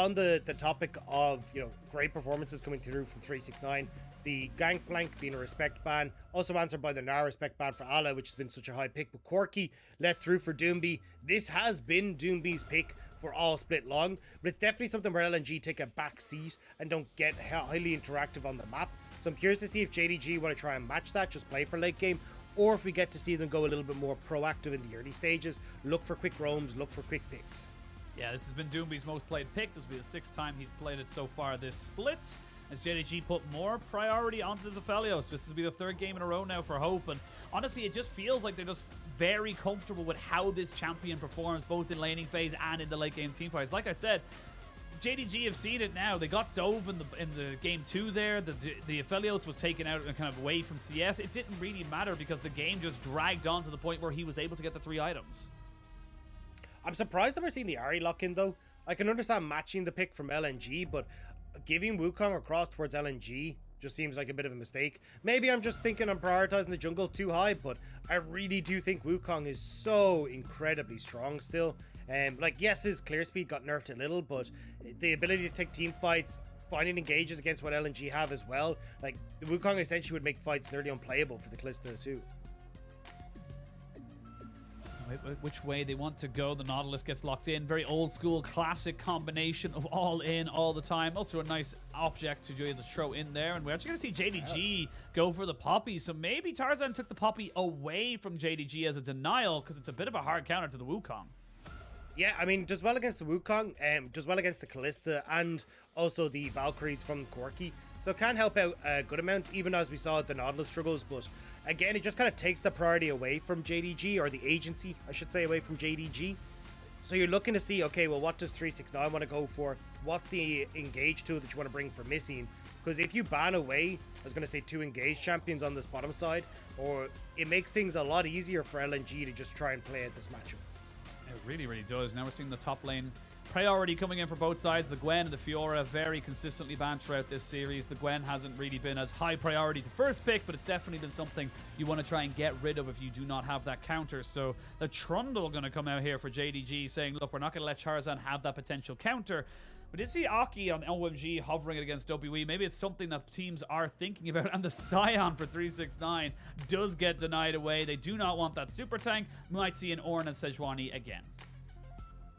On the topic of, you know, great performances coming through from 369, the Gangplank being a respect ban, also answered by the Nara respect ban for Ala, which has been such a high pick, but Corky let through for Doinb. This has been Doinb's pick for all split long, but it's definitely something where LNG take a back seat and don't get highly interactive on the map. So I'm curious to see if JDG want to try and match that, just play for late game, or if we get to see them go a little bit more proactive in the early stages, look for quick roams, look for quick picks. Yeah, this has been Doinb's most played pick. This will be the 6th time he's played it so far this split, as JDG put more priority onto the Aphelios. This will be the 3rd game in a row now for Hope, and honestly, it just feels like they're just very comfortable with how this champion performs, both in laning phase and in the late game teamfights. Like I said, JDG have seen it now. They got Dove in the game 2 there. The Aphelios was taken out and kind of away from CS. It didn't really matter because the game just dragged on to the point where he was able to get the 3 items. I'm surprised that we're seeing the Ahri lock-in, though. I can understand matching the pick from LNG, but giving Wukong across towards LNG just seems like a bit of a mistake. Maybe I'm just thinking I'm prioritizing the jungle too high, but I really do think Wukong is so incredibly strong still. Like, yes, his clear speed got nerfed a little, but the ability to take team fights, finding engages against what LNG have as well, like, the Wukong essentially would make fights nearly unplayable for the Kalista too. Which way they want to go. The Nautilus gets locked in. Very old school, classic combination of all in all the time. Also a nice object to be able to throw in there. And we're actually going to see JDG go for the Poppy. So maybe Tarzan took the Poppy away from JDG as a denial, because it's a bit of a hard counter to the Wukong. Yeah, I mean, does well against the Wukong, does well against the Kalista, and also the Valkyries from Corky. So it can help out a good amount, even as we saw the Nautilus struggles. But again, it just kind of takes the priority away from JDG, or the agency, I should say, away from JDG. So you're looking to see, okay, well, what does 369 want to go for? What's the engage tool that you want to bring for missing? Because if you ban away, I was going to say 2 engage champions on this bottom side, or it makes things a lot easier for LNG to just try and play at this matchup. It really, really does. Now we're seeing the top lane priority coming in for both sides. The Gwen and the Fiora very consistently banned throughout this series. The Gwen hasn't really been as high priority to first pick, but it's definitely been something you want to try and get rid of if you do not have that counter. So the Trundle going to come out here for JDG saying, look, we're not going to let Tarzan have that potential counter. We did see Aki on OMG hovering it against WE. Maybe it's something that teams are thinking about. And the Scion for 369 does get denied away. They do not want that super tank. We might see an Ornn and Sejuani again.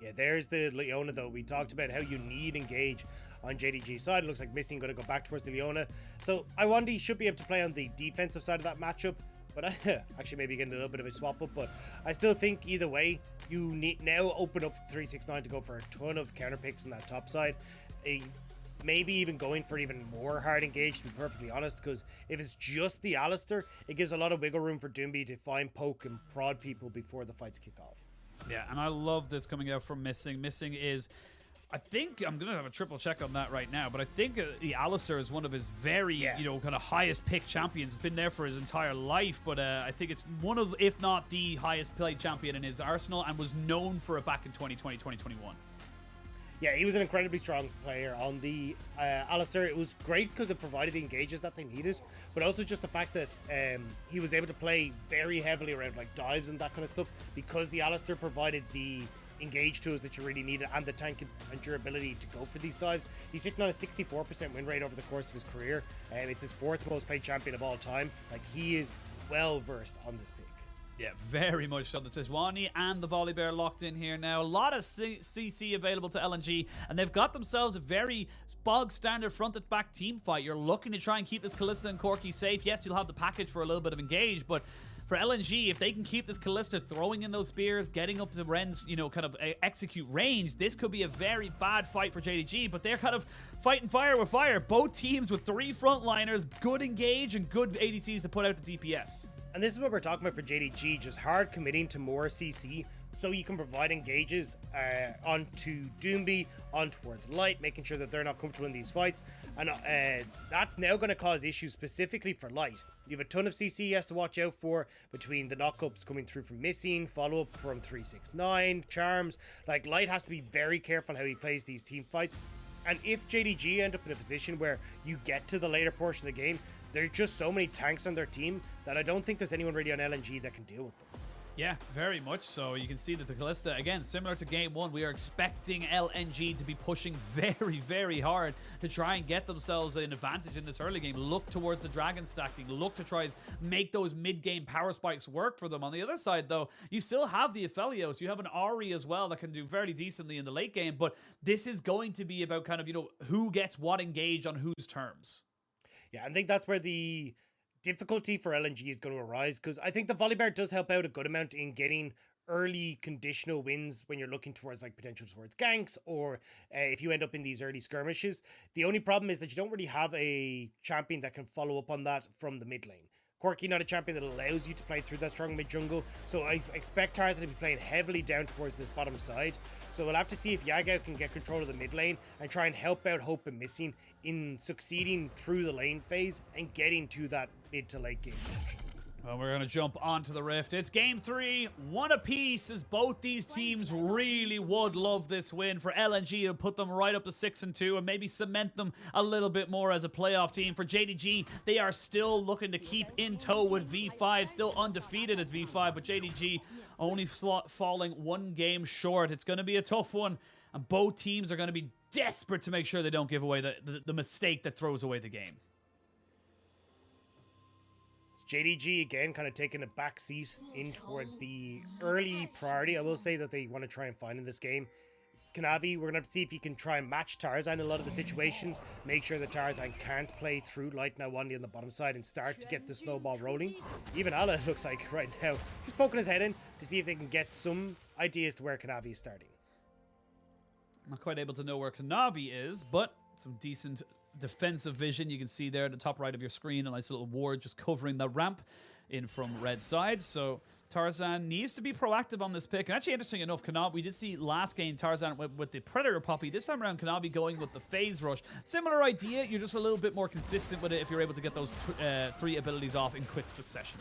Yeah, there's the Leona, though. We talked about how you need engage on JDG's side. It looks like Missing going to go back towards the Leona. So Lwandy should be able to play on the defensive side of that matchup. But actually maybe getting a little bit of a swap up. But I still think either way, you need now open up 369 to go for a ton of counter picks on that top side. Maybe even going for even more hard engage, to be perfectly honest, because if it's just the Alistar, it gives a lot of wiggle room for Doinb to find, poke, and prod people before the fights kick off. Yeah, and I love this coming out from Missing. Missing is, I think, I'm going to have a triple check on that right now, but I think the Alistar is one of his very, you know, kind of highest pick champions. It's been there for his entire life, but I think it's one of, if not the highest played champion in his arsenal, and was known for it back in 2020, 2021. Yeah, he was an incredibly strong player on the Alistar. It was great because it provided the engages that they needed, but also just the fact that he was able to play very heavily around like dives and that kind of stuff, because the Alistar provided the engage tools that you really needed and the tank and durability to go for these dives. He's sitting on a 64% win rate over the course of his career, and it's his 4th most played champion of all time. Like, he is well versed on this pick. Yeah, very much so. The Sejuani and the Volibear locked in here now. A lot of CC available to LNG, and they've got themselves a very bog standard fronted back team fight. You're looking to try and keep this Kalista and Corky safe. Yes, you'll have the package for a little bit of engage, but for LNG, if they can keep this Kalista throwing in those spears, getting up to Ren's, you know, kind of execute range, this could be a very bad fight for JDG, but they're kind of fighting fire with fire. Both teams with 3 frontliners, good engage and good ADCs to put out the DPS. And this is what we're talking about for JDG, just hard committing to more CC so you can provide engages onto Doinb, on towards Light, making sure that they're not comfortable in these fights. And that's now going to cause issues specifically for Light. You have a ton of CC he has to watch out for between the knockups coming through from Missing, follow-up from 369, Charms. Like, Light has to be very careful how he plays these team fights. And if JDG end up in a position where you get to the later portion of the game, there's just so many tanks on their team that I don't think there's anyone really on LNG that can deal with them. Yeah, very much so. You can see that the Kalista, again, similar to game 1, we are expecting LNG to be pushing very, very hard to try and get themselves an advantage in this early game. Look towards the dragon stacking. Look to try and make those mid-game power spikes work for them. On the other side, though, you still have the Aphelios. You have an Ahri as well that can do fairly decently in the late game, but this is going to be about kind of, you know, who gets what engage on whose terms. Yeah, I think that's where the difficulty for LNG is going to arise, because I think the Volibear does help out a good amount in getting early conditional wins when you're looking towards like potential towards ganks, or if you end up in these early skirmishes. The only problem is that you don't really have a champion that can follow up on that from the mid lane. Corki not a champion that allows you to play through that strong mid jungle, so I expect Tarzan to be playing heavily down towards this bottom side. So we'll have to see if Yagao can get control of the mid lane and try and help out Hope and Missing in succeeding through the lane phase and getting to that mid to late game position. Well, we're going to jump onto the Rift. It's game 3, 1 apiece, as both these teams really would love this win for LNG to put them right up to 6-2 and maybe cement them a little bit more as a playoff team. For JDG, they are still looking to keep in tow with V5, still undefeated as V5, but JDG only falling 1 game short. It's going to be a tough one, and both teams are going to be desperate to make sure they don't give away the mistake that throws away the game. JDG again kind of taking a back seat in towards the early priority I will say that they want to try and find in this game. Kanavi, we're going to have to see if he can try and match Tarzan in a lot of the situations, make sure that Tarzan can't play through Light Lwandy on the bottom side and start to get the snowball rolling. Even Ala looks like right now just poking his head in to see if they can get some ideas to where Kanavi is starting. Not quite able to know where Kanavi is, but some decent defensive vision. You can see there at the top right of your screen a nice little ward just covering the ramp in from red side. So Tarzan needs to be proactive on this pick. And actually, interesting enough, Kanavi, we did see last game Tarzan with the Predator Poppy. This time around, Kanavi going with the Phase Rush. Similar idea, you're just a little bit more consistent with it if you're able to get those 3 abilities off in quick succession.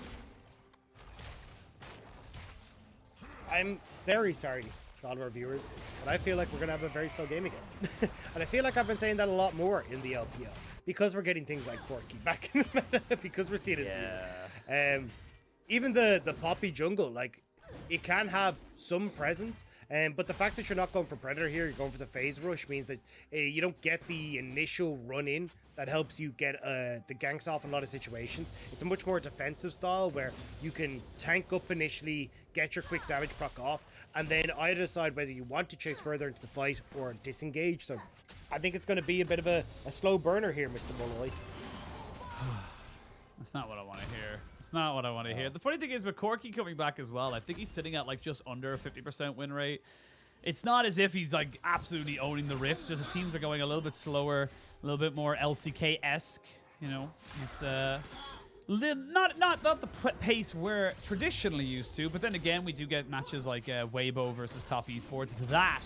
I'm very sorry to all of our viewers, but I feel like we're going to have a very slow game again. And I feel like I've been saying that a lot more in the LPL, because we're getting things like Corki back in the meta, because we're seeing it soon. Even the Poppy jungle, like, it can have some presence, but the fact that you're not going for Predator here, you're going for the Phase Rush, means that you don't get the initial run-in that helps you get the ganks off in a lot of situations. It's a much more defensive style where you can tank up initially, get your quick damage proc off, and then either decide whether you want to chase further into the fight or disengage. So I think it's going to be a bit of a slow burner here, Mr. Mulloy. That's not what I want to hear. It's not what I want to hear. The funny thing is with Corki coming back as well, I think he's sitting at like just under a 50% win rate. It's not as if he's like absolutely owning the Rifts, just the teams are going a little bit slower, a little bit more LCK-esque, you know. It's not the pace we're traditionally used to, but then again, we do get matches like Weibo versus Top Esports. That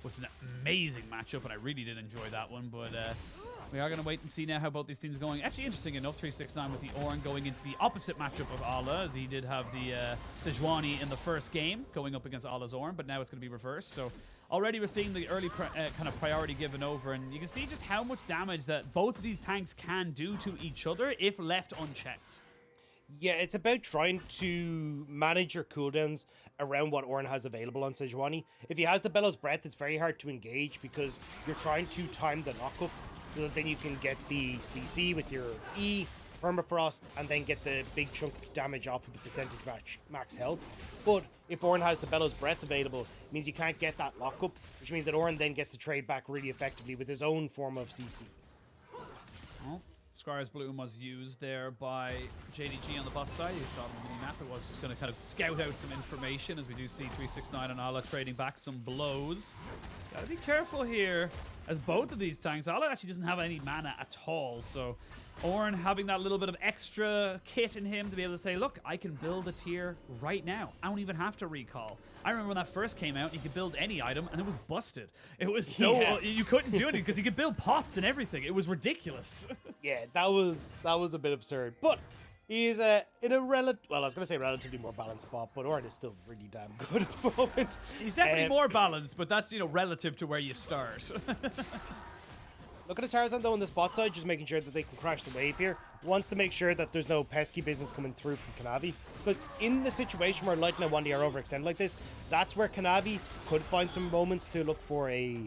was an amazing matchup, and I really did enjoy that one, but we are going to wait and see now how both these teams are going. Actually, interesting enough, 369 with the Ornn going into the opposite matchup of Ala, as he did have the Sejuani in the first game going up against Ala's Ornn, but now it's going to be reversed. So already we're seeing the early kind of priority given over, and you can see just how much damage that both of these tanks can do to each other if left unchecked. Yeah, it's about trying to manage your cooldowns around what Ornn has available on Sejuani. If he has the Bellows Breath, it's very hard to engage because you're trying to time the lockup so that then you can get the CC with your E, Permafrost, and then get the big chunk of damage off of the percentage max health. But if Ornn has the Bellows Breath available, it means you can't get that lockup, which means that Ornn then gets to trade back really effectively with his own form of CC. Well, Scar's Bloom was used there by JDG on the bot side. You saw the mini map. It was just going to kind of scout out some information, as we do see 369 and Ala trading back some blows. Gotta be careful here, as both of these tanks, Ala actually doesn't have any mana at all, so Ornn having that little bit of extra kit in him to be able to say, look, I can build a tier right now. I don't even have to recall. I remember when that first came out, you could build any item, and it was busted. It was so... You couldn't do anything, because you could build pots and everything. It was ridiculous. Yeah, that was a bit absurd. But he's in a well, I was going to say relatively more balanced spot, but Ornn is still really damn good at the moment. He's definitely more balanced, but that's, you know, relative to where you start. Look at the Tarzan though on this bot side, just making sure that they can crash the wave here. Wants to make sure that there's no pesky business coming through from Kanavi. Because in the situation where Light and Lwandy are overextended like this, that's where Kanavi could find some moments to look for a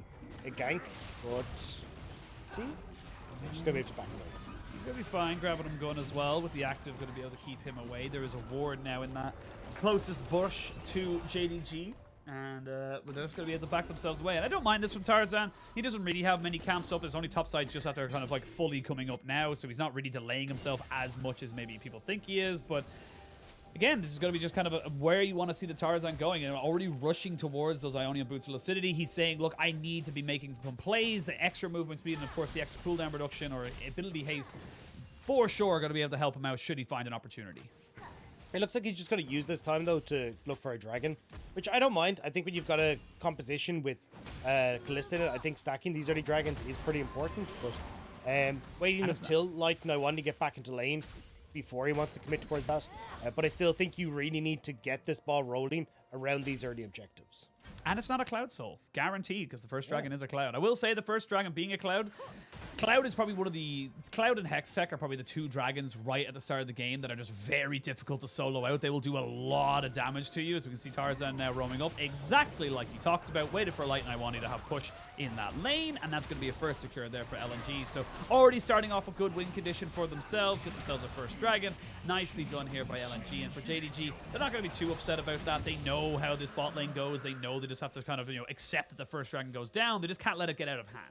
gank. But see? They're just going to be able to back away. He's going to be fine grabbing him gun as well, with the active going to be able to keep him away. There is a ward now in that closest bush to JDG. And they're just going to be able to back themselves away. And I don't mind this from Tarzan. He doesn't really have many camps up. His only top sides just after kind of like fully coming up now. So he's not really delaying himself as much as maybe people think he is. But again, this is going to be just kind of where you want to see the Tarzan going. And already rushing towards those Ionian Boots of Lucidity. He's saying, look, I need to be making some plays. The extra movement speed and, of course, the extra cooldown reduction or ability haste for sure are going to be able to help him out should he find an opportunity. It looks like he's just going to use this time, though, to look for a dragon, which I don't mind. I think when you've got a composition with Kalista in it, I think stacking these early dragons is pretty important. But waiting until Light and Lwandy get back into lane before he wants to commit towards that. But I still think you really need to get this ball rolling around these early objectives. And it's not a Cloud Soul, guaranteed, because the first dragon is a Cloud. I will say the first dragon being a Cloud, Cloud is probably one of the... Cloud and Hextech are probably the two dragons right at the start of the game that are just very difficult to solo out. They will do a lot of damage to you, as we can see Tarzan now roaming up, exactly like you talked about. Waited for Light and Lwandy to have push in that lane, and that's going to be a first secure there for LNG. So already starting off a good win condition for themselves, get themselves a first dragon. Nicely done here by LNG, and for JDG, they're not going to be too upset about that. They know how this bot lane goes. They know they just have to kind of, accept that the first dragon goes down. They just can't let it get out of hand.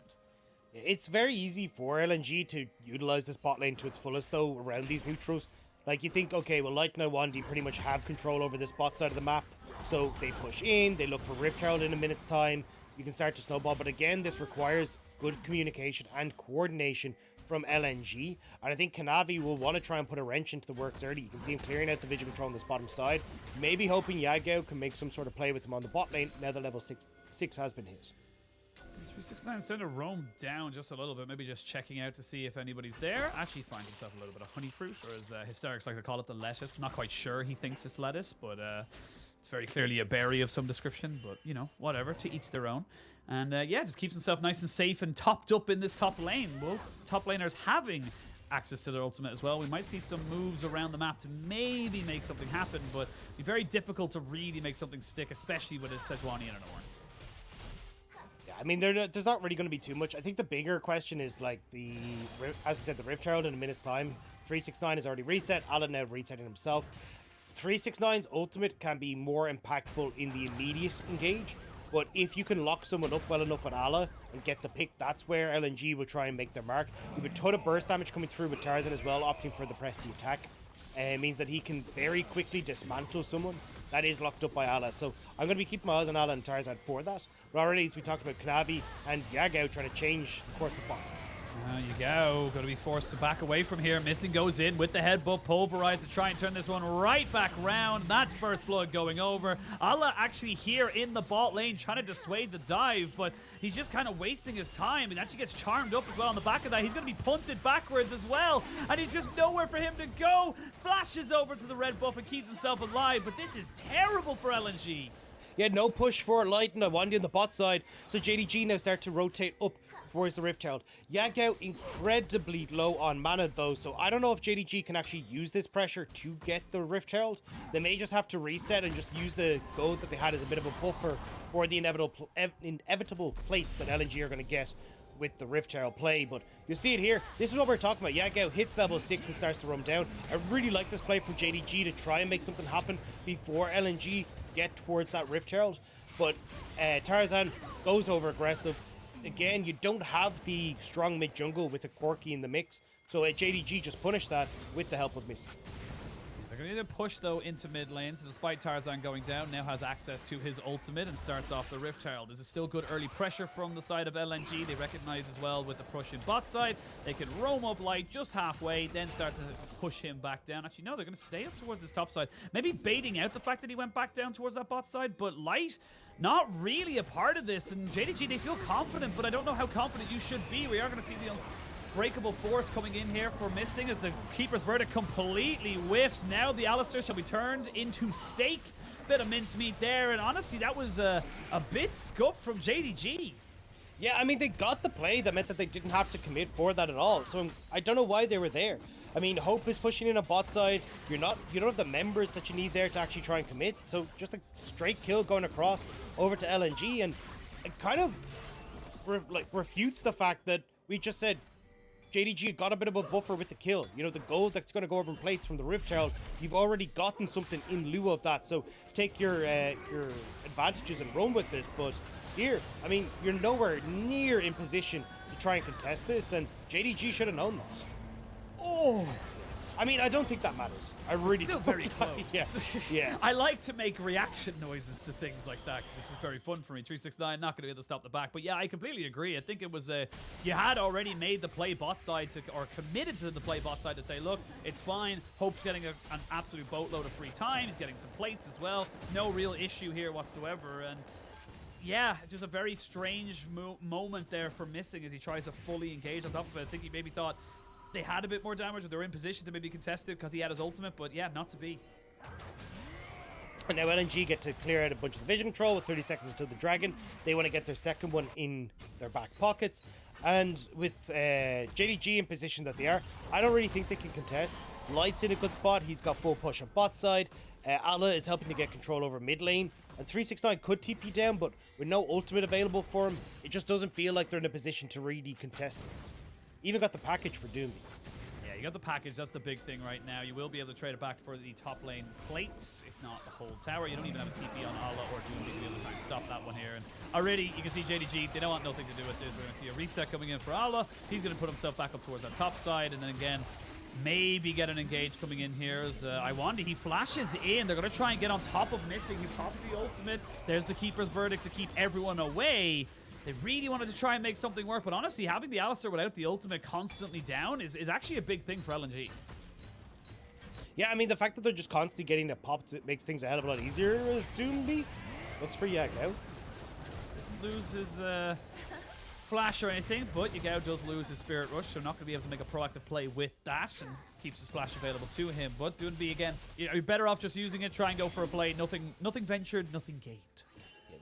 It's very easy for LNG to utilize this bot lane to its fullest, though, around these neutrals. Like, you think, okay, well, Light and Lwandy pretty much have control over this bot side of the map, so they push in, they look for Rift Herald in a minute's time, you can start to snowball, but again, this requires good communication and coordination from LNG, and I think Kanavi will want to try and put a wrench into the works early. You can see him clearing out the vision control on this bottom side, maybe hoping Yagao can make some sort of play with him on the bot lane now that level 6 has been hit. 369 starting to roam down just a little bit, maybe just checking out to see if anybody's there. Actually finds himself a little bit of honey fruit, or as Hysterics like to call it, the lettuce. Not quite sure he thinks it's lettuce, but it's very clearly a berry of some description, but whatever, to each their own. And yeah, just keeps himself nice and safe and topped up in this top lane. Well, top laners having access to their ultimate as well. We might see some moves around the map to maybe make something happen, but it'd be very difficult to really make something stick, especially with a Sejuani and an Ornn. I mean, there's not really going to be too much. I think the bigger question is, like, as I said, the Rift Herald in a minute's time. 369 is already reset. Alan now resetting himself. 369's ultimate can be more impactful in the immediate engage, but if you can lock someone up well enough with Ala and get the pick, that's where LNG will try and make their mark. You have a ton of burst damage coming through with Tarzan as well, opting for the press the attack. Means that he can very quickly dismantle someone that is locked up by Ala. So I'm going to be keeping my eyes on Ala and Tarzan for that. But already, as we talked about, Kanavi and Yagao trying to change the course of bot. Yagao going to be forced to back away from here. Missing goes in with the headbutt, pulverized to try and turn this one right back round. That's first blood going over. Ala actually here in the bot lane trying to dissuade the dive, but he's just kind of wasting his time. And actually gets charmed up as well on the back of that. He's going to be punted backwards as well, and he's just nowhere for him to go. Flashes over to the red buff and keeps himself alive, but this is terrible for LNG. Yeah, no push for Light and Lwandy on the bot side, so JDG now start to rotate up towards the Rift Herald. Yagao incredibly low on mana though, so I don't know if JDG can actually use this pressure to get the Rift Herald. They may just have to reset and just use the gold that they had as a bit of a buffer for the inevitable plates that LNG are going to get with the Rift Herald play. But you see it here, this is what we're talking about. Yagao hits level 6 and starts to roam down. I really like this play from JDG to try and make something happen before LNG get towards that Rift Herald. But Tarzan goes over aggressive. Again, you don't have the strong mid jungle with a Quirky in the mix, so JDG just punished that with the help of Missy. They're going to need to push though into mid lane, so despite Tarzan going down, now has access to his ultimate and starts off the Rift Herald. This is still good early pressure from the side of LNG. They recognize as well with the push in bot side. They can roam up Light just halfway, then start to push him back down. Actually, no, they're going to stay up towards this top side. Maybe baiting out the fact that he went back down towards that bot side, but Light not really a part of this. And JDG, they feel confident, but I don't know how confident you should be. We are going to see the unbreakable force coming in here for Missing as the Keeper's Verdict completely whiffs. Now the Alistair shall be turned into steak. Bit of mincemeat there, and honestly, that was a bit scuffed from JDG. Yeah, I mean, they got the play. That meant that they didn't have to commit for that at all. So I don't know why they were there. I mean, Hope is pushing in on bot side. You don't have the members that you need there to actually try and commit. So just a straight kill going across over to LNG, and it kind of refutes the fact that we just said JDG got a bit of a buffer with the kill. You know, the gold that's going to go over in plates from the Rift Herald, you've already gotten something in lieu of that. So take your advantages and run with it. But here, I mean, you're nowhere near in position to try and contest this, and JDG should have known that. Oh, I mean, I don't think that matters. I really Still don't. very close. Yeah. I like to make reaction noises to things like that because it's very fun for me. 369 not going to be able to stop the back, but yeah, I completely agree. I think it was you had already made the play bot side or committed to the play bot side to say, look, it's fine. Hope's getting an absolute boatload of free time. He's getting some plates as well. No real issue here whatsoever, and yeah, just a very strange moment there for Missing as he tries to fully engage on top of it. I think he maybe thought they had a bit more damage, or they were in position to maybe contest it because he had his ultimate, but yeah, not to be. And now LNG get to clear out a bunch of the vision control with 30 seconds until the Dragon. They want to get their second one in their back pockets. And with JDG in position that they are, I don't really think they can contest. Light's in a good spot. He's got full push on bot side. Allah is helping to get control over mid lane. And 369 could TP down, but with no ultimate available for him, it just doesn't feel like they're in a position to really contest this. Even got the package for Doinb. Yeah, you got the package. That's the big thing right now. You will be able to trade it back for the top lane plates, if not the whole tower. You don't even have a TP on Allah or Doinb to be able to try and stop that one here. And already, you can see JDG, they don't want nothing to do with this. We're going to see a reset coming in for Allah. He's going to put himself back up towards that top side. And then again, maybe get an engage coming in here as Lwandy. He flashes in. They're going to try and get on top of Missing. He pops the ultimate. There's the Keeper's Verdict to keep everyone away. They really wanted to try and make something work, but honestly, having the Alistar without the ultimate constantly down is actually a big thing for LNG. Yeah, I mean, the fact that they're just constantly getting the pops, it makes things a hell of a lot easier as Doinb. Looks for Yagao. Doesn't lose his flash or anything, but Yagao does lose his Spirit Rush, so not going to be able to make a proactive play with that, and keeps his flash available to him. But Doinb, again, you're better off just using it, try and go for a play. Nothing ventured, nothing gained.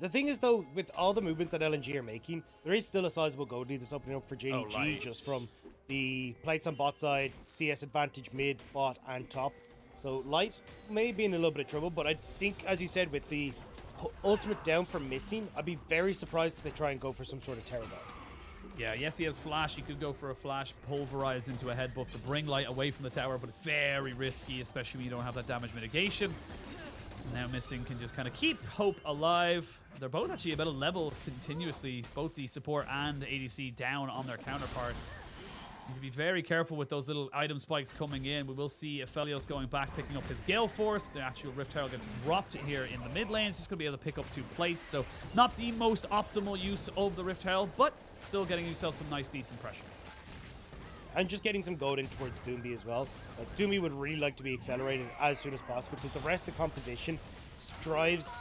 The thing is, though, with all the movements that LNG are making, there is still a sizable gold lead that's opening up for JDG just from the plates on bot side, CS advantage mid, bot, and top. So Light may be in a little bit of trouble, but I think, as you said, with the ultimate down for Missing, I'd be very surprised if they try and go for some sort of terror ball. Yeah, yes, he has flash. He could go for a flash, pulverize into a head buff to bring Light away from the tower, but it's very risky, especially when you don't have that damage mitigation. Now Missing can just kind of keep Hope alive. They're both actually about a level continuously, both the support and ADC down on their counterparts. Need to be very careful with those little item spikes coming in. We will see Aphelios going back, picking up his Gale Force. The actual Rift Herald gets dropped here in the mid lane. It's just going to be able to pick up 2 plates. So not the most optimal use of the Rift Herald, but still getting yourself some nice, decent pressure. And just getting some gold in towards Doinb as well. Like, Doinb would really like to be accelerated as soon as possible because the rest of the composition strives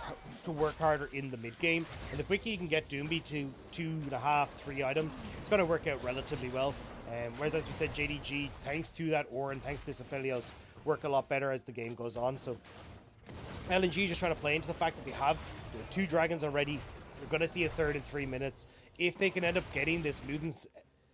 to work harder in the mid game. And the quicker you can get Doinb to 2.5, 3 items, it's going to work out relatively well. Whereas, as we said, JDG, thanks to that Aura and thanks to this Aphelios, work a lot better as the game goes on. So LNG just trying to play into the fact that they have 2 dragons already. We're going to see a third in 3 minutes. If they can end up getting this Luden's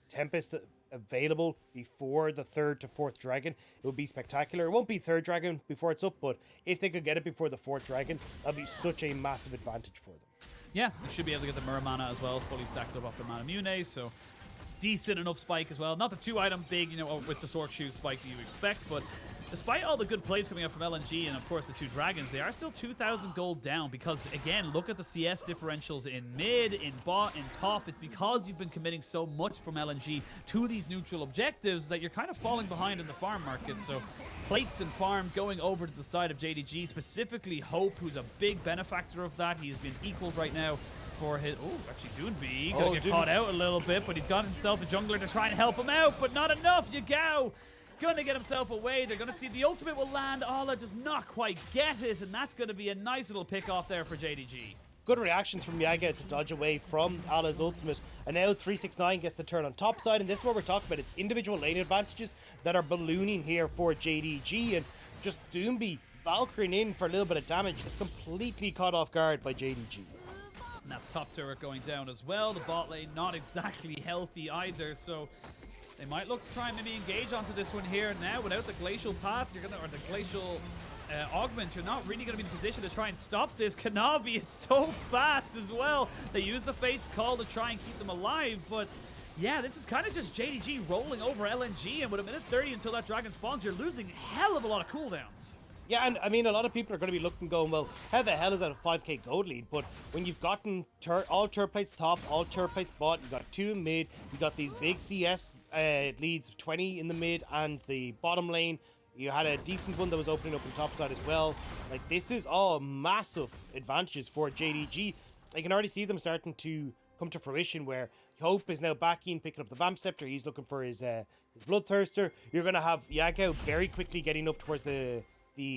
Tempest available before the 3rd to 4th dragon, it would be spectacular. It won't be 3rd dragon before it's up, but if they could get it before the 4th dragon, that'd be such a massive advantage for them. Yeah, you should be able to get the Mirror Mana as well, fully stacked up off the Mana Mune, so decent enough spike as well. Not the 2-item big, you know, with the Sword Shoes spike that you expect, but despite all the good plays coming out from LNG and, of course, the 2 dragons, they are still 2,000 gold down because, again, look at the CS differentials in mid, in bot, in top. It's because you've been committing so much from LNG to these neutral objectives that you're kind of falling behind in the farm market. So plates and farm going over to the side of JDG, specifically Hope, who's a big benefactor of that. He's been equaled right now for his... Oh, actually, Doinb gonna get caught out a little bit, but he's got himself a jungler to try and help him out, but not enough. Yagao gonna get himself away. They're gonna see the ultimate will land. Allah does not quite get it, and that's gonna be a nice little pick off there for JDG. Good reactions from Yagao to dodge away from Allah's ultimate, and now 369 gets the turn on top side, and this is what we're talking about. It's individual lane advantages that are ballooning here for JDG, and just Doinb Valkyrie in for a little bit of damage. It's completely caught off guard by JDG. And that's top turret going down as well. The bot lane not exactly healthy either, so they might look to try and maybe engage onto this one here now. Without the glacial path, you're gonna, or the glacial augment, you're not really going to be in a position to try and stop this. Kanavi is so fast as well. They use the Fate's Call to try and keep them alive, but yeah, this is kind of just JDG rolling over LNG, and with a minute 30 until that dragon spawns, you're losing a hell of a lot of cooldowns. Yeah, and I mean, a lot of people are going to be looking, going, well, how the hell is that a 5k gold lead? But when you've gotten all turret plates top, all turret plates bot, you've got 2 in mid, you've got these big CS leads, 20 in the mid and the bottom lane. You had a decent one that was opening up on top side as well. Like, this is all massive advantages for JDG. I can already see them starting to come to fruition, where Hope is now back in, picking up the Vamp Scepter. He's looking for his Bloodthirster. You're going to have Yagao very quickly getting up towards the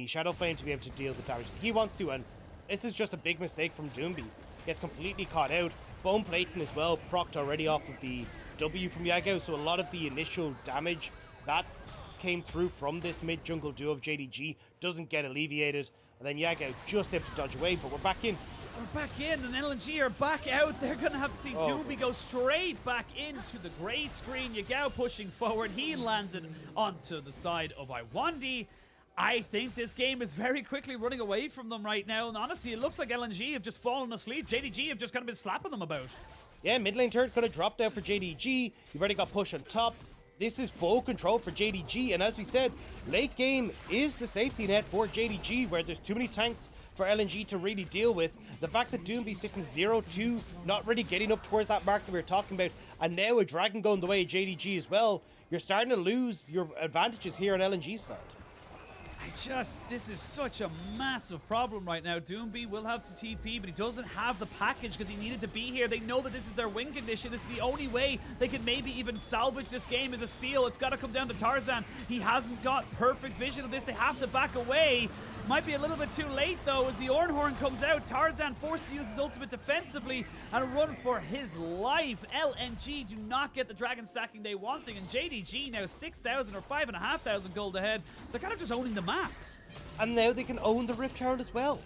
Shadow Flame to be able to deal the damage that he wants to. And this is just a big mistake from Doinb. Gets completely caught out. Bone Plating as well, procced already off of the W from Yagao. So a lot of the initial damage that came through from this mid jungle duo of JDG doesn't get alleviated, and then Yagao just able to dodge away. But we're back in. We're back in, and LNG are back out. They're gonna have to see Doinb go straight back into the gray screen. Yagao pushing forward. He lands it onto the side of Lwandy. I think this game is very quickly running away from them right now, and honestly, it looks like LNG have just fallen asleep. JDG have just kind of been slapping them about. Yeah, mid lane turret gonna drop down for JDG. You've already got push on top. This is full control for JDG, and as we said, late game is the safety net for JDG, where there's too many tanks for LNG to really deal with. The fact that Doinb sitting 0-2, not really getting up towards that mark that we were talking about, and now a dragon going the way of JDG as well, you're starting to lose your advantages here on LNG's side. This is such a massive problem right now. Doinb will have to TP, but he doesn't have the package because he needed to be here. They know that this is their win condition. This is the only way they can maybe even salvage this game as a steal. It's got to come down to Tarzan. He hasn't got perfect vision of this. They have to back away. Might be a little bit too late, though, as the Ornhorn comes out. Tarzan forced to use his ultimate defensively and run for his life. LNG do not get the dragon stacking they wanting, and JDG now 6,000 or 5,500 gold ahead. They're kind of just owning the map. And now they can own the Rift Herald as well,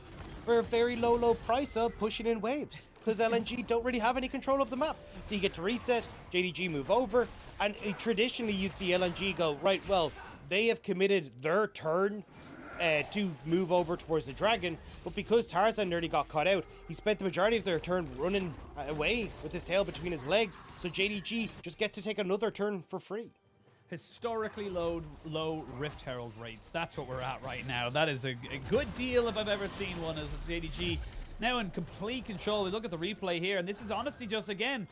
for a very low price of pushing in waves, because LNG don't really have any control of the map. So you get to reset, JDG move over, and traditionally you'd see LNG go, right, well, they have committed their turn to move over towards the dragon, but because Tarzan nearly got caught out, he spent the majority of their turn running away with his tail between his legs, so JDG just get to take another turn for free. Historically low Rift Herald rates. That's what we're at right now. That is a good deal if I've ever seen one, as JDG now in complete control. We look at the replay here, and this is honestly just, again,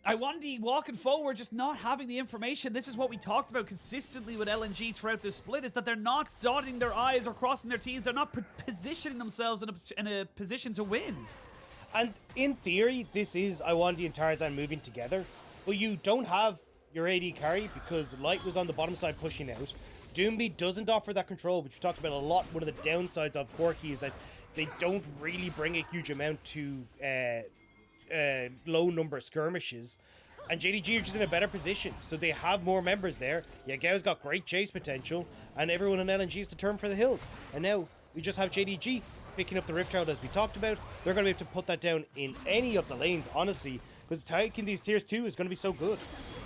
Lwandy walking forward, just not having the information. This is what we talked about consistently with LNG throughout this split, is that they're not dotting their I's or crossing their T's. They're not positioning themselves in a position to win. And in theory, this is Lwandy and Tarzan moving together, but you don't have your AD carry because Light was on the bottom side pushing out. Doinb doesn't offer that control, which we've talked about a lot. One of the downsides of Corki is that they don't really bring a huge amount to low number skirmishes, and JDG are just in a better position, so they have more members there. Yagao's got great chase potential, and everyone in LNG is to turn for the hills. And now we just have JDG picking up the Rift Herald as we talked about. They're going to be able to put that down in any of the lanes, honestly, because taking these tiers 2 is going to be so good.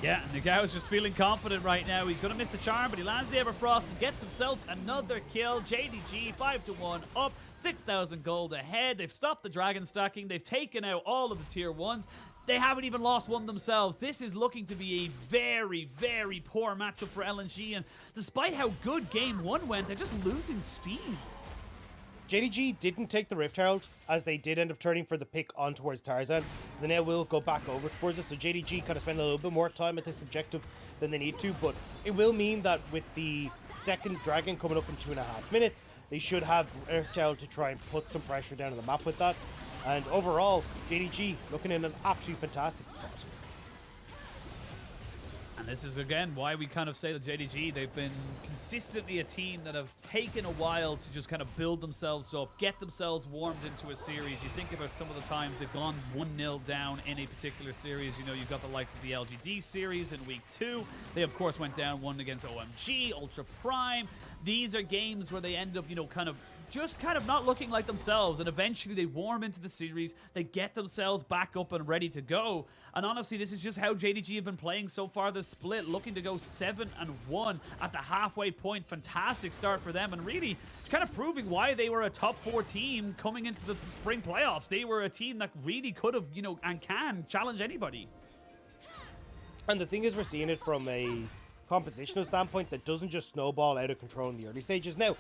Yeah, Yagao is just feeling confident right now. He's going to miss the charm, but he lands the Everfrost and gets himself another kill. JDG 5-1 up, 6,000 gold ahead. They've stopped the dragon stacking. They've taken out all of the tier 1s. They haven't even lost one themselves. This is looking to be a very, very poor matchup for LNG, and despite how good game 1 went, they're just losing steam. JDG didn't take the Rift Herald, as they did end up turning for the pick on towards Tarzan, so they now will go back over towards it. So JDG kind of spend a little bit more time at this objective than they need to, but it will mean that with the second dragon coming up in 2.5 minutes, they should have Rift Herald to try and put some pressure down on the map with that. And overall, JDG looking in an absolutely fantastic spot. And this is, again, why we kind of say that JDG, they've been consistently a team that have taken a while to just kind of build themselves up, get themselves warmed into a series. You think about some of the times they've gone 1-0 down in a particular series. You know, you've got the likes of the LGD series in week 2. They, of course, went down 1 against OMG, Ultra Prime. These are games where they end up, you know, kind of just kind of not looking like themselves, and eventually they warm into the series, they get themselves back up and ready to go. And honestly, this is just how JDG have been playing so far this split, looking to go 7-1 at the halfway point. Fantastic start for them, and really kind of proving why they were a top 4 team coming into the spring playoffs. They were a team that really could have, you know, and can challenge anybody. And the thing is, we're seeing it from a compositional standpoint that doesn't just snowball out of control in the early stages. Now,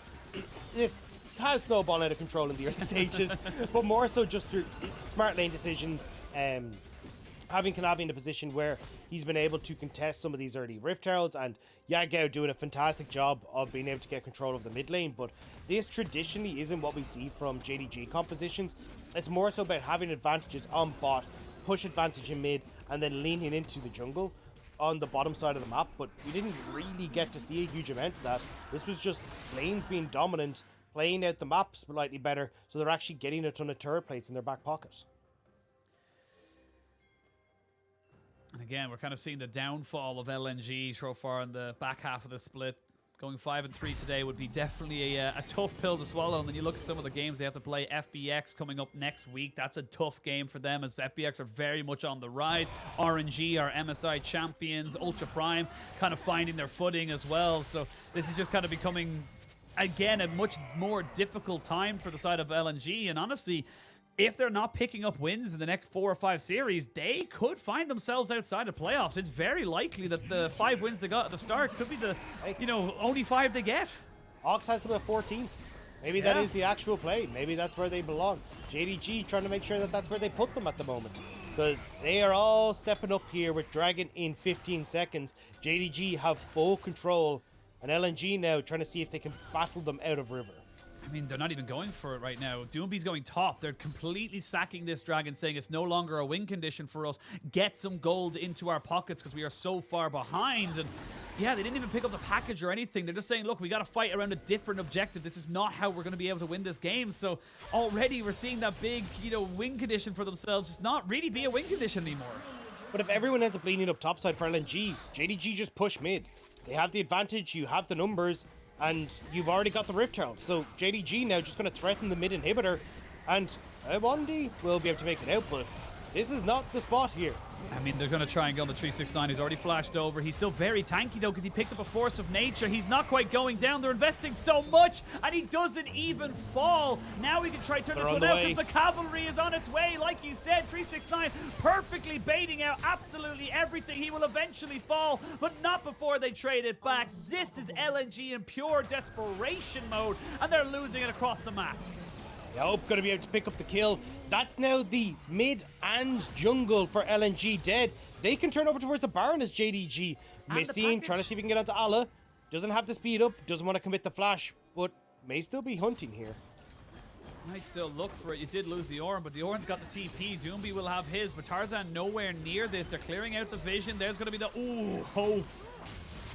this has snowballed out of control in the early stages, but more so just through smart lane decisions, having Kanavi in a position where he's been able to contest some of these early Rift Heralds, and Yagao doing a fantastic job of being able to get control of the mid lane. But this traditionally isn't what we see from JDG compositions. It's more so about having advantages on bot, push advantage in mid, and then leaning into the jungle on the bottom side of the map. But we didn't really get to see a huge amount of that. This was just lanes being dominant, playing out the map slightly better, so they're actually getting a ton of turret plates in their back pocket. And again, we're kind of seeing the downfall of LNG so far in the back half of the split. Going 5-3 today would be definitely a tough pill to swallow. And then you look at some of the games they have to play. FBX coming up next week. That's a tough game for them, as FBX are very much on the rise. RNG are MSI champions. Ultra Prime kind of finding their footing as well. So this is just kind of becoming, again, a much more difficult time for the side of LNG. And honestly, if they're not picking up wins in the next 4 or 5 series, they could find themselves outside of playoffs. It's very likely that the 5 wins they got at the start could be the, you know, only 5 they get. Ox has them at 14. Maybe that is the actual play. Maybe that's where they belong. JDG trying to make sure that that's where they put them at the moment, because they are all stepping up here with Dragon in 15 seconds. JDG have full control, and LNG now trying to see if they can battle them out of river. I mean, they're not even going for it right now. Doinb's going top. They're completely sacking this dragon, saying it's no longer a win condition for us. Get some gold into our pockets because we are so far behind. And yeah, they didn't even pick up the package or anything. They're just saying, look, we got to fight around a different objective. This is not how we're going to be able to win this game. So already we're seeing that big, you know, win condition for themselves. It's not really be a win condition anymore. But if everyone ends up leaning up topside for LNG, JDG just push mid. They have the advantage, you have the numbers, and you've already got the Rift Herald. So JDG now just going to threaten the mid inhibitor, and Lwandy will be able to make it out, but this is not the spot here. I mean, they're going to try and go on the 369. He's already flashed over. He's still very tanky, though, because he picked up a Force of Nature. He's not quite going down. They're investing so much, and he doesn't even fall. Now we can try to turn this one out, because the cavalry is on its way. Like you said, 369 perfectly baiting out absolutely everything. He will eventually fall, but not before they trade it back. This is LNG in pure desperation mode, and they're losing it across the map. Hope going to be able to pick up the kill. That's now the mid and jungle for LNG dead. They can turn over towards the Baron as JDG. Missing, trying to see if he can get onto Ala. Doesn't have the speed up, doesn't want to commit the flash, but may still be hunting here. Might still look for it. You did lose the Ornn, but the Ornn's got the TP. Doinb will have his, but Tarzan nowhere near this. They're clearing out the vision. There's going to be the... Ooh, ho.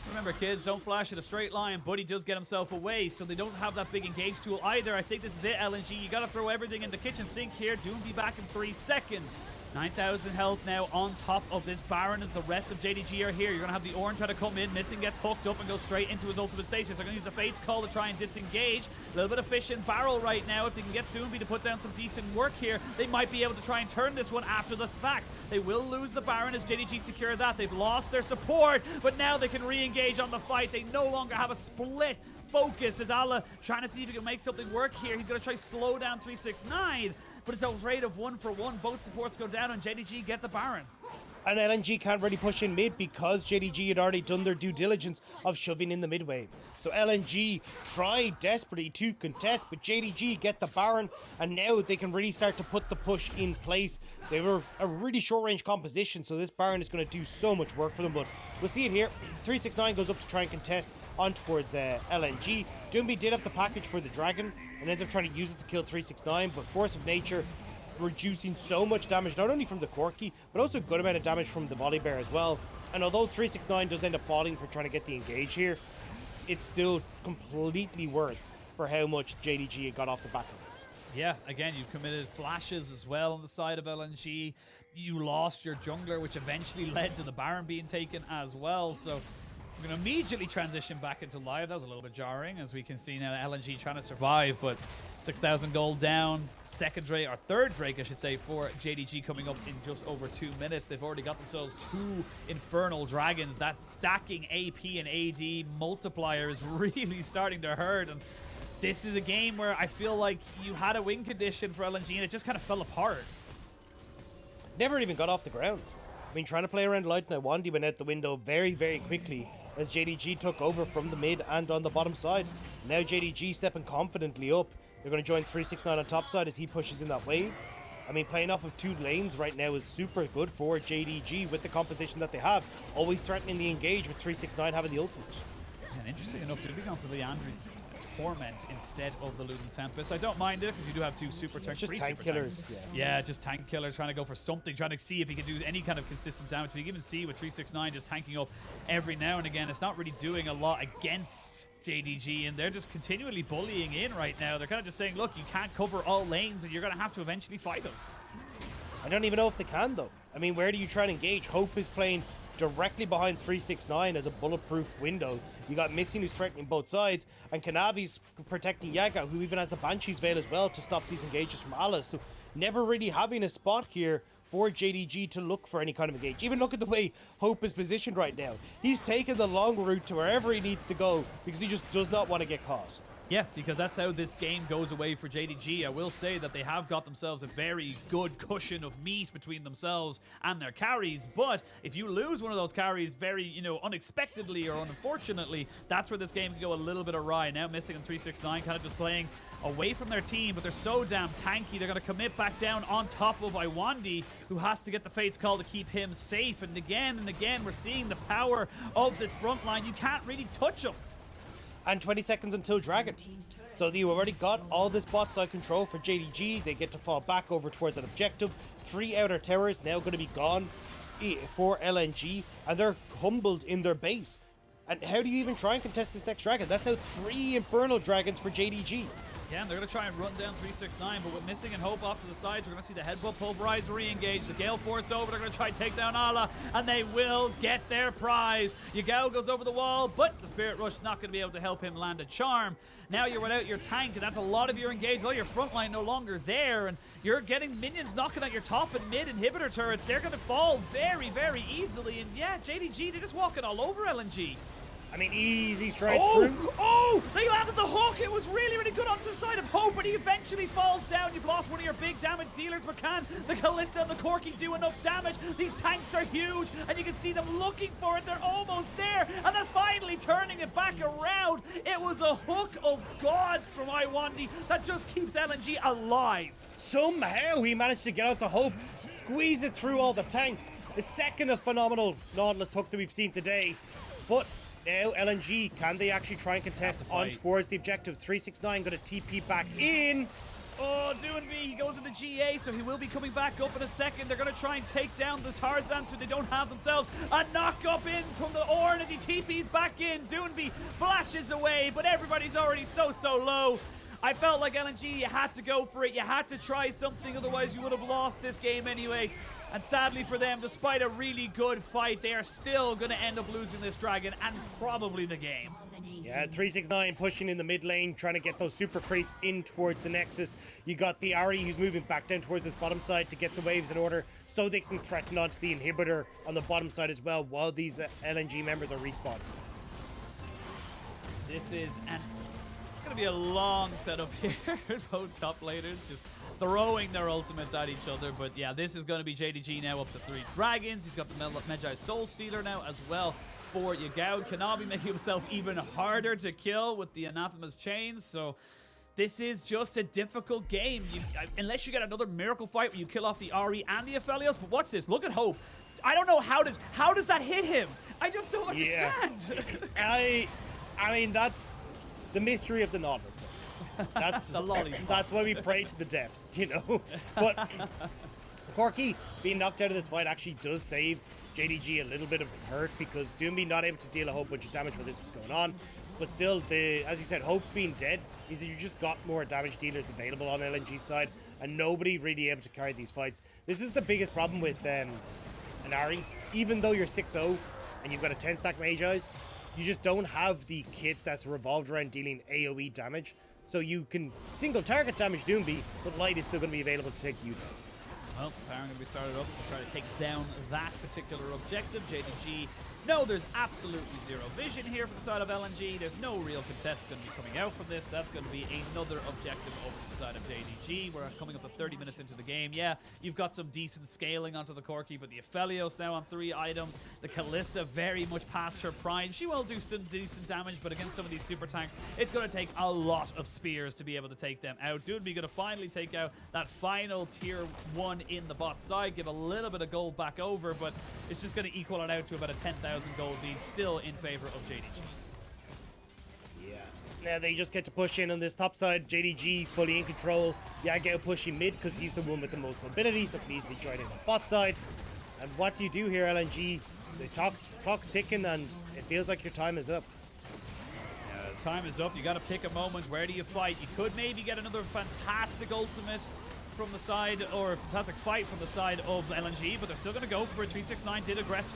Remember, kids, don't flash at a straight line. Buddy does get himself away, so they don't have that big engage tool either. I think this is it, LNG. You got to throw everything in the kitchen sink here. Doinb back in 3 seconds. 9,000 health now on top of this Baron as the rest of JDG are here. You're going to have the Ornn try to come in. Missing gets hooked up and goes straight into his ultimate stage. So they're going to use a Fate's Call to try and disengage. A little bit of fish in barrel right now. If they can get Doinb to put down some decent work here, they might be able to try and turn this one after the fact. They will lose the Baron as JDG secure that. They've lost their support, but now they can re-engage on the fight. They no longer have a split focus as Ala trying to see if he can make something work here. He's going to try to slow down 369. But it's a rate of 1 for 1. Both supports go down and JDG get the Baron. And LNG can't really push in mid because JDG had already done their due diligence of shoving in the mid wave. So LNG tried desperately to contest, but JDG get the Baron, and now they can really start to put the push in place. They were a really short range composition, so this Baron is going to do so much work for them, but we'll see it here. 369 goes up to try and contest on towards LNG. Doinb did have the package for the Dragon and ends up trying to use it to kill 369, but Force of Nature reducing so much damage, not only from the Corki, but also a good amount of damage from the Volley Bear as well. And although 369 does end up falling for trying to get the engage here, it's still completely worth for how much JDG got off the back of this. Yeah, again, you've committed flashes as well on the side of LNG. You lost your jungler, which eventually led to the Baron being taken as well. So We're going to immediately transition back into live. That was a little bit jarring, as we can see now LNG trying to survive, but 6,000 gold down. Second Drake, or third Drake, I should say, for JDG coming up in just over 2 minutes. They've already got themselves 2 Infernal Dragons. That stacking AP and AD multiplier is really starting to hurt. And this is a game where I feel like you had a win condition for LNG and it just kind of fell apart. Never even got off the ground. I mean, trying to play around Light and Lwandy went out the window very, very quickly as JDG took over from the mid and on the bottom side. Now JDG stepping confidently up. They're going to join 369 on top side as he pushes in that wave. I mean, playing off of 2 lanes right now is super good for JDG with the composition that they have. Always threatening the engage with 369 having the ultimate. And interesting enough, they'll be going for the Lwandy's Torment instead of the Luden's Tempest. I don't mind it because you do have 2 super tanks. Just tank killers. Yeah, just tank killers trying to go for something, trying to see if he can do any kind of consistent damage. We can even see with 369 just tanking up every now and again. It's not really doing a lot against JDG, and they're just continually bullying in right now. They're kind of just saying, look, you can't cover all lanes and you're going to have to eventually fight us. I don't even know if they can, though. I mean, where do you try and engage? Hope is playing directly behind 369 as a bulletproof window. You got Missing who's threatening both sides, and Kanavi's protecting Yagao, who even has the Banshee's Veil as well to stop these engages from Alice. So never really having a spot here for JDG to look for any kind of engage. Even look at the way Hope is positioned right now. He's taken the long route to wherever he needs to go because he just does not want to get caught. Yeah, because that's how this game goes away for JDG. I will say that they have got themselves a very good cushion of meat between themselves and their carries, but if you lose one of those carries very, unexpectedly or unfortunately, that's where this game can go a little bit awry. Now Missing and 369 kind of just playing away from their team, but they're so damn tanky. They're going to commit back down on top of Lwandy, who has to get the Fate's Call to keep him safe. And again, we're seeing the power of this front line. You can't really touch him. And 20 seconds until Dragon. So you already got all this bot side control for JDG. They get to fall back over towards that objective. 3 outer towers now going to be gone for LNG, and they're humbled in their base. And how do you even try and contest this next Dragon? That's now 3 Infernal Dragons for JDG. Yeah, and they're going to try and run down 369, but with Missing and Hope off to the sides, we're going to see the Headbutt Pulverize re-engage. The Gale Force over, they're going to try and take down Ala, and they will get their prize. Yagao goes over the wall, but the Spirit Rush not going to be able to help him land a charm. Now you're without your tank, and that's a lot of your engage. All your front line no longer there, and you're getting minions knocking at your top and mid inhibitor turrets. They're going to fall very, very easily, and yeah, JDG, they're just walking all over LNG. I mean, easy straight through. Oh, they landed the hook. It was really, really good onto the side of Hope, but he eventually falls down. You've lost one of your big damage dealers, but can the Kalista and the Corki do enough damage? These tanks are huge, and you can see them looking for it. They're almost there, and then finally turning it back around. It was a hook of gods from Lwandy that just keeps LNG alive. Somehow he managed to get onto Hope, squeeze it through all the tanks. The second of phenomenal Nautilus hook that we've seen today, but now LNG, can they actually try and contest on towards the objective? 369 going to TP back in. Oh, Doinb, he goes into GA, so he will be coming back up in a second. They're going to try and take down the Tarzan so they don't have themselves a knock up in from the Ornn as he TPs back in. Doinb flashes away, but everybody's already so low. I felt like LNG, you had to go for it. You had to try something, otherwise you would have lost this game anyway. And sadly for them, despite a really good fight, they are still going to end up losing this Dragon and probably the game. Yeah, 369 pushing in the mid lane, trying to get those super creeps in towards the Nexus. You got the Ahri who's moving back down towards this bottom side to get the waves in order so they can threaten onto the inhibitor on the bottom side as well while these LNG members are respawning. This is going to be a long setup here. Both top laners just throwing their ultimates at each other. But yeah, this is going to be JDG now up to 3 dragons. You've got the Magi Soul Stealer now as well for Yagao. Kanavi making himself even harder to kill with the Anathema's chains. So this is just a difficult game. Unless you get another miracle fight where you kill off the Ahri and the Aphelios. But watch this. Look at Hope. I don't know how does that hit him? I just don't understand. Yeah. I mean, that's the mystery of the Nautilus. That's that's why we pray to the depths, But Corki being knocked out of this fight actually does save JDG a little bit of hurt because Doinb not able to deal a whole bunch of damage while this was going on. But still, as you said, Hope being dead means that you just got more damage dealers available on LNG's side and nobody really able to carry these fights. This is the biggest problem with an Ahri. Even though you're 6-0 and you've got a 10-stack Magi's, you just don't have the kit that's revolved around dealing AoE damage. So you can single target damage Doinb, but Light is still going to be available to take you down. Well, Tarzan going to be started up to try to take down that particular objective. JDG, no, there's absolutely zero vision here from the side of LNG. There's no real contest going to be coming out from this. That's going to be another objective over to the side of JDG. We're coming up to 30 minutes into the game. Yeah, you've got some decent scaling onto the Corki, but the Aphelios now on 3 items. The Kalista very much past her prime. She will do some decent damage, but against some of these super tanks, it's going to take a lot of spears to be able to take them out. Doinb going to finally take out that final tier 1 in the bot side, give a little bit of gold back over, but it's just going to equal it out to about a 10,000 gold lead, still in favor of JDG. Yeah. Now they just get to push in on this top side. JDG fully in control. Yagao pushing mid because he's the one with the most mobility, so can easily join in the bot side. And what do you do here, LNG? The clock's ticking and it feels like your time is up. Time is up. You got to pick a moment. Where do you fight? You could maybe get another fantastic ultimate from the side, or a fantastic fight from the side of LNG, but they're still going to go for it. 369 did aggress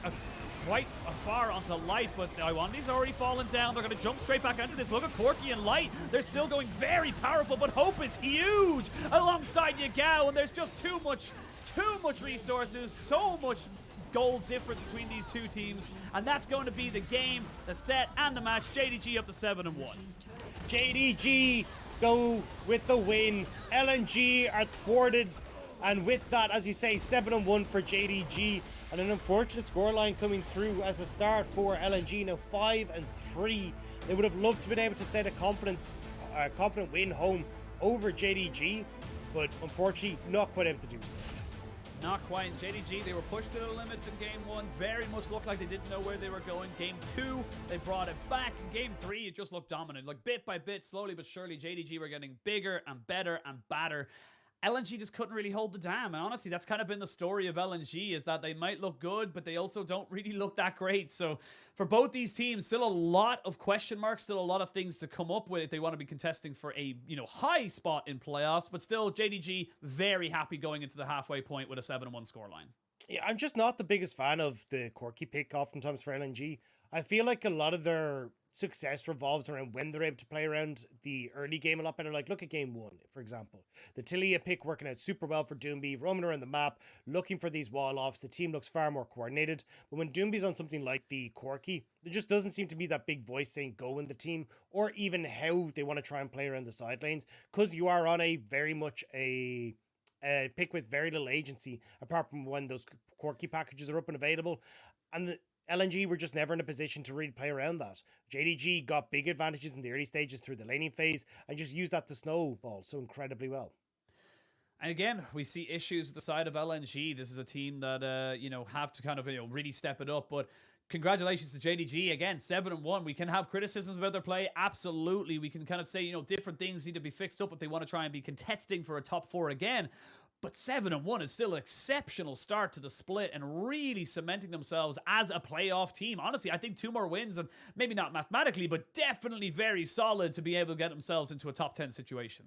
quite far onto Light, but Lwandy's already fallen down. They're going to jump straight back into this. Look at Corki and Light. They're still going very powerful, but Hope is huge alongside Yagao, and there's just too much resources, so much gold difference between these two teams, and that's going to be the game, the set, and the match. JDG up to 7-1. JDG go with the win. LNG are thwarted, and with that, as you say, 7-1 for JDG, and an unfortunate scoreline coming through as a start for LNG. Now 5-3. They would have loved to been able to send a confident win home over JDG, but unfortunately not quite able to do so. Not quite. JDG, they were pushed to the limits in game 1. Very much looked like they didn't know where they were going. Game 2, they brought it back. In game 3, it just looked dominant. Like bit by bit, slowly but surely, JDG were getting bigger and better and badder. LNG just couldn't really hold the dam, and honestly, that's kind of been the story of LNG, is that they might look good, but they also don't really look that great. So for both these teams, still a lot of question marks, still a lot of things to come up with if they want to be contesting for a high spot in playoffs, but still JDG very happy going into the halfway point with a 7-1 scoreline. Yeah, I'm just not the biggest fan of the Corki pick oftentimes for LNG. I feel like a lot of their success revolves around when they're able to play around the early game a lot better. Like, look at game 1, for example. The Tilia pick working out super well for Doinb, roaming around the map, looking for these wall-offs. The team looks far more coordinated. But when Doinb's on something like the Corki, there just doesn't seem to be that big voice saying go in the team, or even how they want to try and play around the sidelines, because you are on a very much a pick with very little agency, apart from when those Corki packages are up and available. And the LNG were just never in a position to really play around that. JDG got big advantages in the early stages through the laning phase and just used that to snowball so incredibly well. And again, we see issues with the side of LNG. This is a team that, have to kind of, really step it up. But congratulations to JDG. Again, 7-1. We can have criticisms about their play. Absolutely. We can kind of say, different things need to be fixed up if they want to try and be contesting for a top 4 again. But 7-1 is still an exceptional start to the split and really cementing themselves as a playoff team. Honestly, I think 2 more wins, and maybe not mathematically, but definitely very solid to be able to get themselves into a top 10 situation.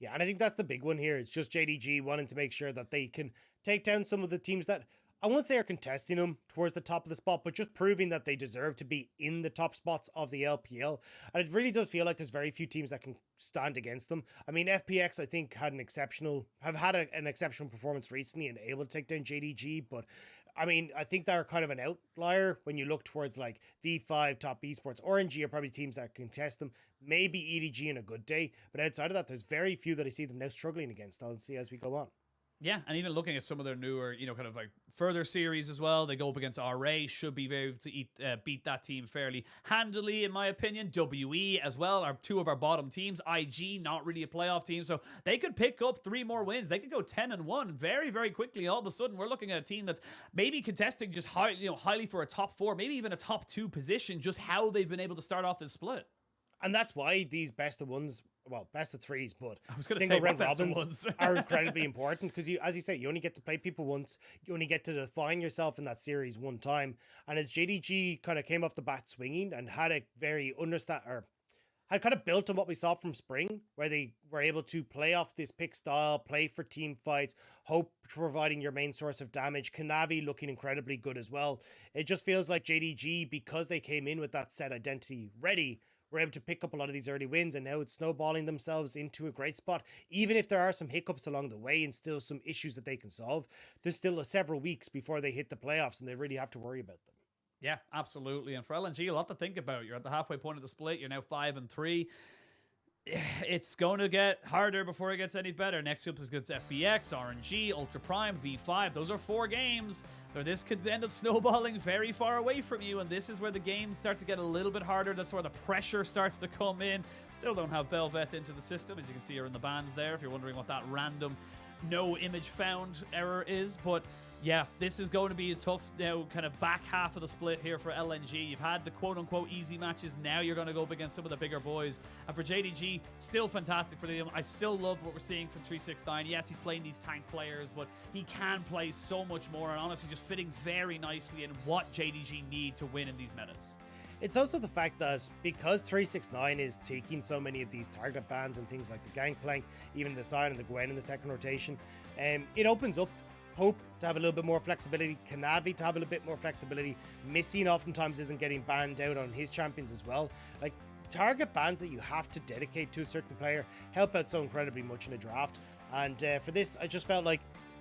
Yeah, and I think that's the big one here. It's just JDG wanting to make sure that they can take down some of the teams that I won't say are contesting them towards the top of the spot, but just proving that they deserve to be in the top spots of the LPL. And it really does feel like there's very few teams that can stand against them. I mean, FPX, I think, have had an exceptional performance recently and able to take down JDG, but I mean, I think they're kind of an outlier when you look towards like V5, Top Esports. RNG are probably teams that contest them. Maybe EDG in a good day, but outside of that, there's very few that I see them now struggling against. I'll see as we go on. Yeah, and even looking at some of their newer, kind of like further series as well, they go up against RA, should be able to beat that team fairly handily, in my opinion. WE as well are 2 of our bottom teams. IG, not really a playoff team, so they could pick up 3 more wins. They could go 10-1 very, very quickly. All of a sudden, we're looking at a team that's maybe contesting just highly for a top 4, maybe even a top 2 position, just how they've been able to start off this split. And that's why these best of 1s, well, best of 3s, but single round robins are incredibly important because as you say, you only get to play people once. You only get to define yourself in that series one time. And as JDG kind of came off the bat swinging and had a very had kind of built on what we saw from spring, where they were able to play off this pick style, play for team fights, Hope providing your main source of damage, Kanavi looking incredibly good as well. It just feels like JDG, because they came in with that set identity ready, were able to pick up a lot of these early wins, and now it's snowballing themselves into a great spot. Even if there are some hiccups along the way and still some issues that they can solve, there's still several weeks before they hit the playoffs, and they really have to worry about them. Yeah, absolutely. And for LNG, a lot to think about. You're at the halfway point of the split. You're now 5-3. It's going to get harder before it gets any better. Next up is against FBX, RNG, Ultra Prime, V5. Those are 4 games. So this could end up snowballing very far away from you, and this is where the games start to get a little bit harder. That's where the pressure starts to come in. Still don't have Belvet into the system. As you can see her in the bans there, if you're wondering what that random no image found error is. But yeah, this is going to be a tough kind of back half of the split here for LNG. You've had the quote-unquote easy matches. Now you're going to go up against some of the bigger boys. And for JDG, still fantastic for them. I still love what we're seeing from 369. Yes, he's playing these tank players, but he can play so much more, and honestly just fitting very nicely in what JDG need to win in these metas. It's also the fact that because 369 is taking so many of these target bans and things like the Gangplank, even the Sion and the Gwen in the second rotation, it opens up Hope to have a little bit more flexibility, Kanavi to have a little bit more flexibility. Missing oftentimes isn't getting banned out on his champions as well. Like, target bans that you have to dedicate to a certain player help out so incredibly much in a draft. And for this, I just felt like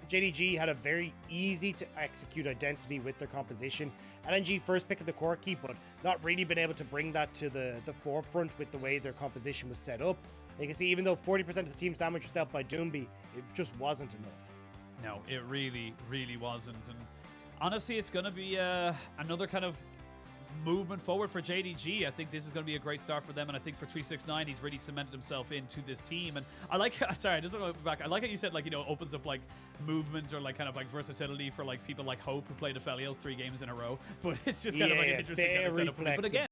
JDG had a very easy to execute identity with their composition. LNG first pick of the Corki, but not really been able to bring that to the forefront with the way their composition was set up. You can see, even though 40% of the team's damage was dealt by Doinb, it just wasn't enough. No, it really, really wasn't. And honestly, it's going to be another kind of movement forward for JDG. I think this is going to be a great start for them, and I think for 369, he's really cemented himself into this team. And I like, sorry, I just want to go back. I like how you said, like, you know, it opens up like movement or like kind of like versatility for like people like Hope who played Aphelios 3 games in a row. But it's just kind of like an interesting kind of setup for me. But again,